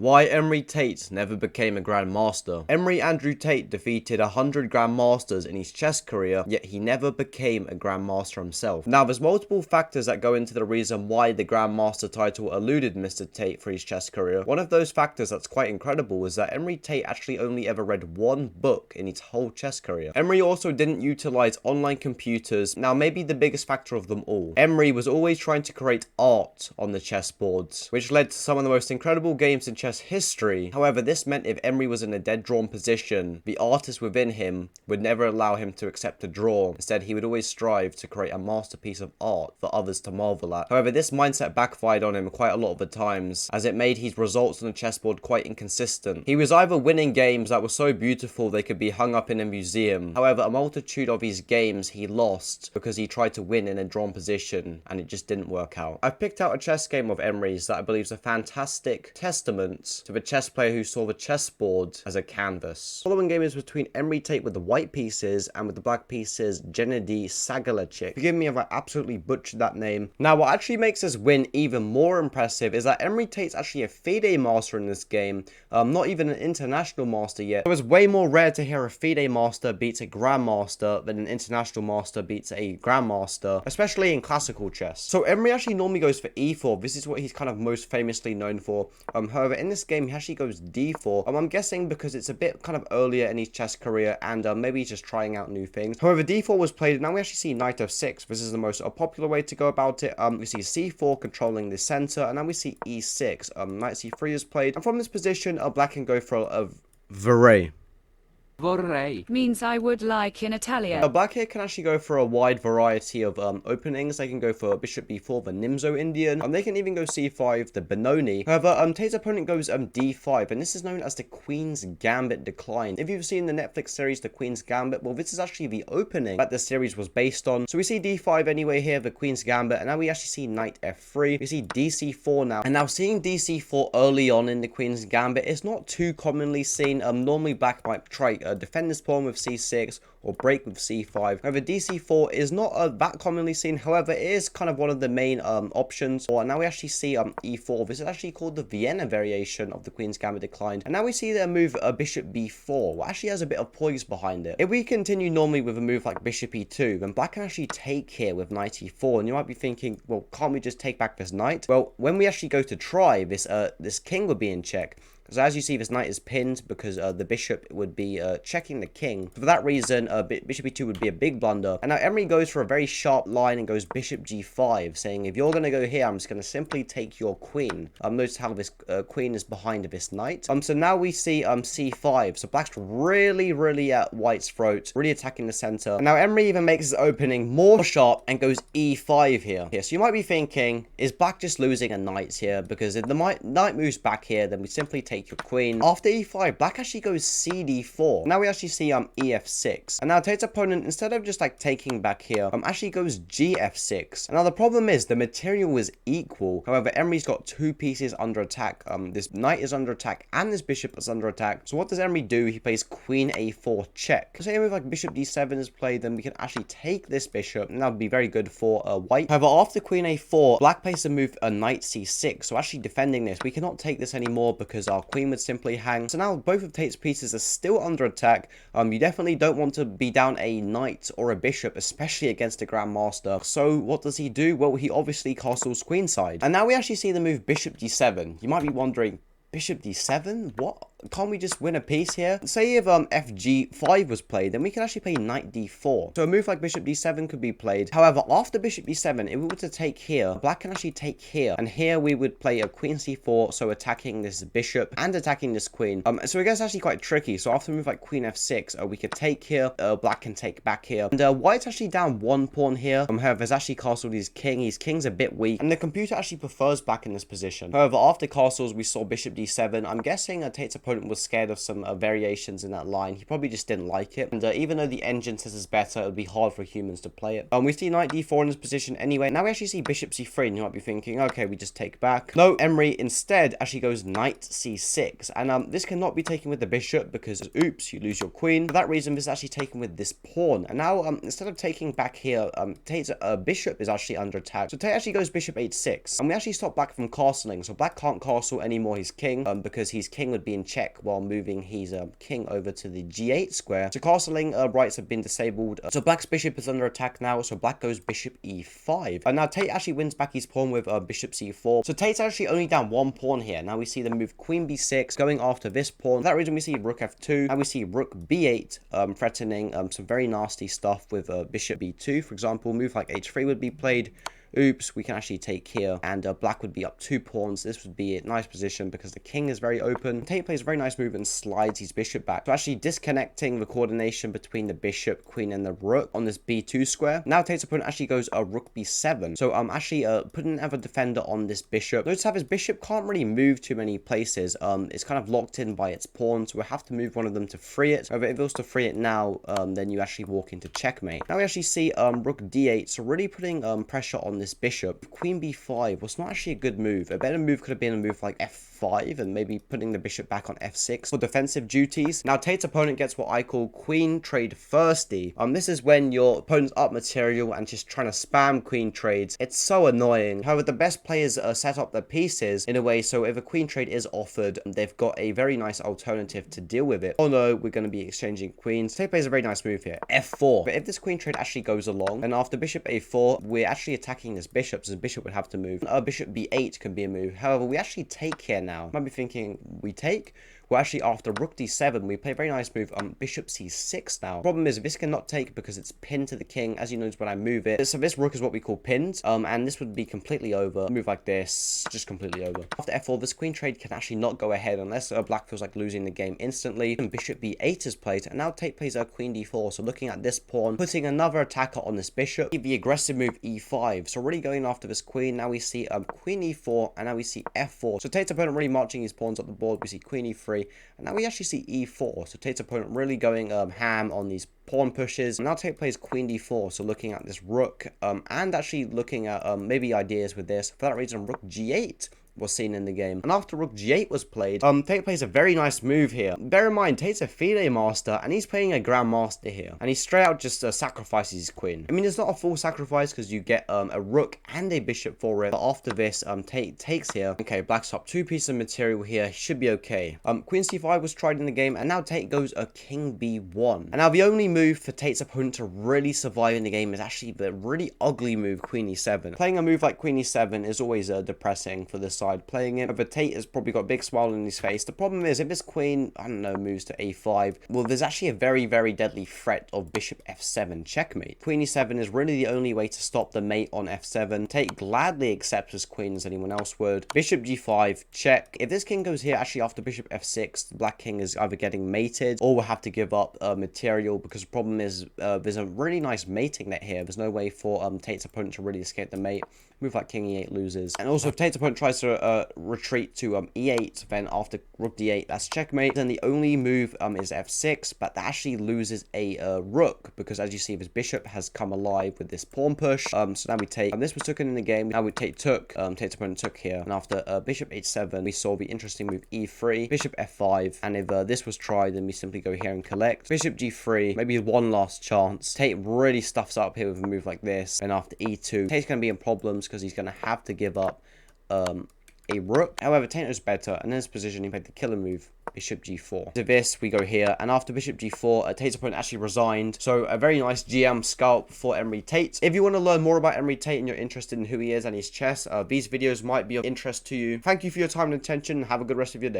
Why Emory Tate never became a Grandmaster. Emory Andrew Tate defeated 100 Grandmasters in his chess career, yet he never became a Grandmaster himself. Now, there's multiple factors that go into the reason why the Grandmaster title eluded Mr. Tate for his chess career. One of those factors that's quite incredible is that Emory Tate actually only ever read one book in his whole chess career. Emory also didn't utilize online computers. Now, maybe the biggest factor of them all. Emory was always trying to create art on the chessboards, which led to some of the most incredible games in chess history. However, this meant if Emory was in a dead drawn position, the artist within him would never allow him to accept a draw. Instead, he would always strive to create a masterpiece of art for others to marvel at. However, this mindset backfired on him quite a lot of the times, as it made his results on the chessboard quite inconsistent. He was either winning games that were so beautiful they could be hung up in a museum. However, a multitude of his games he lost because he tried to win in a drawn position and it just didn't work out. I've picked out a chess game of Emory's that I believe is a fantastic testament to the chess player who saw the chessboard as a canvas. The following game is between Emory Tate with the white pieces and with the black pieces Gennady Sagalachik. Forgive me if I absolutely butchered that name. Now, what actually makes this win even more impressive is that Emory Tate's actually a FIDE master in this game, not even an international master yet. So it's way more rare to hear a FIDE master beats a grandmaster than an international master beats a grandmaster, especially in classical chess. So Emory actually normally goes for e4. This is what he's kind of most famously known for. However, in this game, he actually goes d4. I'm guessing because it's a bit kind of earlier in his chess career and maybe he's just trying out new things. However, d4 was played, and now we actually see knight f6. This is the most popular way to go about it. We see c4 controlling the center, and now we see e6. Knight c3 is played, and from this position, black can go for a Vorrei. Vorrei means I would like in Italian. Now, black here can actually go for a wide variety of openings. They can go for bishop b4, the Nimzo Indian. They can even go c5, the Benoni. However, Tate's opponent goes d5, and this is known as the Queen's Gambit decline. If you've seen the Netflix series, The Queen's Gambit, well, this is actually the opening that the series was based on. So we see d5 anyway here, the Queen's Gambit, and now we actually see knight f3. We see dc4 now, and now seeing dc4 early on in the Queen's Gambit is not too commonly seen. Normally black might try defend this pawn with c6 or break with c5. However, dc4 is not that commonly seen. However, it is kind of one of the main options. Or now we actually see e4. This is actually called the Vienna variation of the Queen's Gambit decline. And now we see their move bishop b4, what actually has a bit of poise behind it. If we continue normally with a move like bishop e2, then black can actually take here with knight e4. And you might be thinking, well, can't we just take back this knight? Well, when we actually go to try, this king would be in check. So as you see, this knight is pinned because the bishop would be checking the king. For that reason, bishop e2 would be a big blunder. And now Emory goes for a very sharp line and goes bishop g5, saying if you're going to go here, I'm just going to simply take your queen. Notice how this queen is behind this knight. So now we see c5. So black's really at white's throat, really attacking the center. And now Emory even makes his opening more sharp and goes e5 here. So you might be thinking, is black just losing a knight here? Because if the knight moves back here, then we simply take your queen. After e5, black actually goes cd4. Now we actually see ef6. And now Tate's opponent, instead of just like taking back here, actually goes gf6. And now the problem is the material is equal. However, Emory's got two pieces under attack. This knight is under attack and this bishop is under attack. So what does Emory do? He plays queen a4 check. So say if like bishop d7 is played, then we can actually take this bishop, and that would be very good for white. However, after queen a4, black plays the move knight c6. So actually defending this, we cannot take this anymore because our queen would simply hang. So now both of Tate's pieces are still under attack. You definitely don't want to be down a knight or a bishop, especially against a grandmaster. So what does he do? Well, he obviously castles queenside. And now we actually see the move bishop d7. You might be wondering, bishop d7? What? Can't we just win a piece here? Say if fg5 was played, then we can actually play knight d4. So a move like bishop d7 could be played. However, after bishop d7, if we were to take here, black can actually take here. And here we would play a queen c4, so attacking this bishop and attacking this queen. So it gets actually quite tricky. So after a move like queen f6, we could take here. Black can take back here. And white's actually down one pawn here. However, there's actually castled his king. His king's a bit weak. And the computer actually prefers black in this position. However, after castles, we saw bishop d7. I'm guessing Tate's opponent opponent was scared of some variations in that line. He probably just didn't like it. And even though the engine says it's better, it would be hard for humans to play it. We see knight d4 in this position anyway. Now we actually see bishop c3, and you might be thinking, okay, we just take back. No, Emory instead actually goes knight c6. And this cannot be taken with the bishop because, oops, you lose your queen. For that reason, this is actually taken with this pawn. And now, instead of taking back here, Tate's bishop is actually under attack. So Tate actually goes bishop h6. And we actually stop black from castling. So black can't castle anymore his king, because his king would be in check while moving his king over to the g8 square. So castling rights have been disabled. So black's bishop is under attack now. So black goes bishop e5. And now Tate actually wins back his pawn with bishop c4. So Tate's actually only down one pawn here. Now we see the move queen b6 going after this pawn. For that reason, we see rook f2. And we see rook b8 threatening some very nasty stuff with bishop b2. For example, move like h3 would be played. Oops, we can actually take here, and black would be up 2 pawns. This would be a nice position because the king is very open. Tate plays a very nice move and slides his bishop back, so actually disconnecting the coordination between the bishop, queen, and the rook on this b2 square. Now Tate's opponent actually goes rook b7, so actually putting another defender on this bishop. Notice how his bishop can't really move too many places. It's kind of locked in by its pawn, so we'll have to move one of them to free it. However, if it was to free it now, then you actually walk into checkmate. Now we actually see rook d8, so really putting pressure on this bishop. Queen b5 was not actually a good move. A better move could have been a move like f5 and maybe putting the bishop back on f6 for defensive duties. Now Tate's opponent gets what I call queen trade thirsty. This is when your opponent's up material and just trying to spam queen trades. It's so annoying. However, the best players set up their pieces in a way so if a queen trade is offered, they've got a very nice alternative to deal with it. Oh no, we're going to be exchanging queens. Tate plays a very nice move here, f4. But if this queen trade actually goes along, and after bishop a4, we're actually attacking this bishop, so the bishop would have to move. Bishop b8 could be a move. However, we actually take here now. You might be thinking, we take? Well, actually, after rook d7, we play a very nice move bishop c6 now. Problem is, this cannot take because it's pinned to the king, as you notice when I move it. So this rook is what we call pinned, and this would be completely over. A move like this, just completely over. After f4, this queen trade can actually not go ahead unless black feels like losing the game instantly. And bishop b8 is played, and now Tate plays queen d4. So looking at this pawn, putting another attacker on this bishop. The aggressive move e5. So really going after this queen. Now we see queen e4, and now we see f4. So Tate's opponent really marching his pawns up the board. We see queen e3. And now we actually see e4, so Tate's opponent really going ham on these pawn pushes. And now Tate plays queen d4, so looking at this rook, and actually looking at maybe ideas with this. For that reason, rook g8 was seen in the game. And after rook g8 was played, Tate plays a very nice move here. Bear in mind, Tate's a FIDE master, and he's playing a Grandmaster here. And he straight out just sacrifices his queen. I mean, it's not a full sacrifice because you get a rook and a bishop for it. But after this, Tate takes here. Okay, black's up 2 pieces of material here. He should be okay. Queen c5 was tried in the game, and now Tate goes king b1. And now the only move for Tate's opponent to really survive in the game is actually the really ugly move, queen e7. Playing a move like queen e7 is always depressing for this side playing it. But Tate has probably got a big smile on his face. The problem is, if this queen, I don't know, moves to a5, well, there's actually a very, very deadly threat of bishop f7 checkmate. Queen e7 is really the only way to stop the mate on f7. Tate gladly accepts his queen as anyone else would. Bishop g5, check. If this king goes here, actually after bishop f6, the black king is either getting mated or will have to give up material, because the problem is there's a really nice mating net here. There's no way for Tate's opponent to really escape the mate. Move like king e8 loses. And also, if Tate's opponent tries to retreat to e8, then after rook d8, that's checkmate. Then the only move is f6, but that actually loses a rook, because as you see, this bishop has come alive with this pawn push. So now we take, and this was taken in the game. Now we Tate's opponent took here, and after bishop h7, we saw the interesting move e3, bishop f5, and if this was tried, then we simply go here and collect. Bishop g3, maybe one last chance. Tate really stuffs up here with a move like this, and after e2, Tate's going to be in problems because he's going to have to give up a rook. However, Tate knows better, and in this position, he played the killer move, bishop g4. To this, we go here, and after bishop g4, Tate's opponent actually resigned. So a very nice GM scalp for Emory Tate. If you want to learn more about Emory Tate and you're interested in who he is and his chess, these videos might be of interest to you. Thank you for your time and attention, and have a good rest of your day.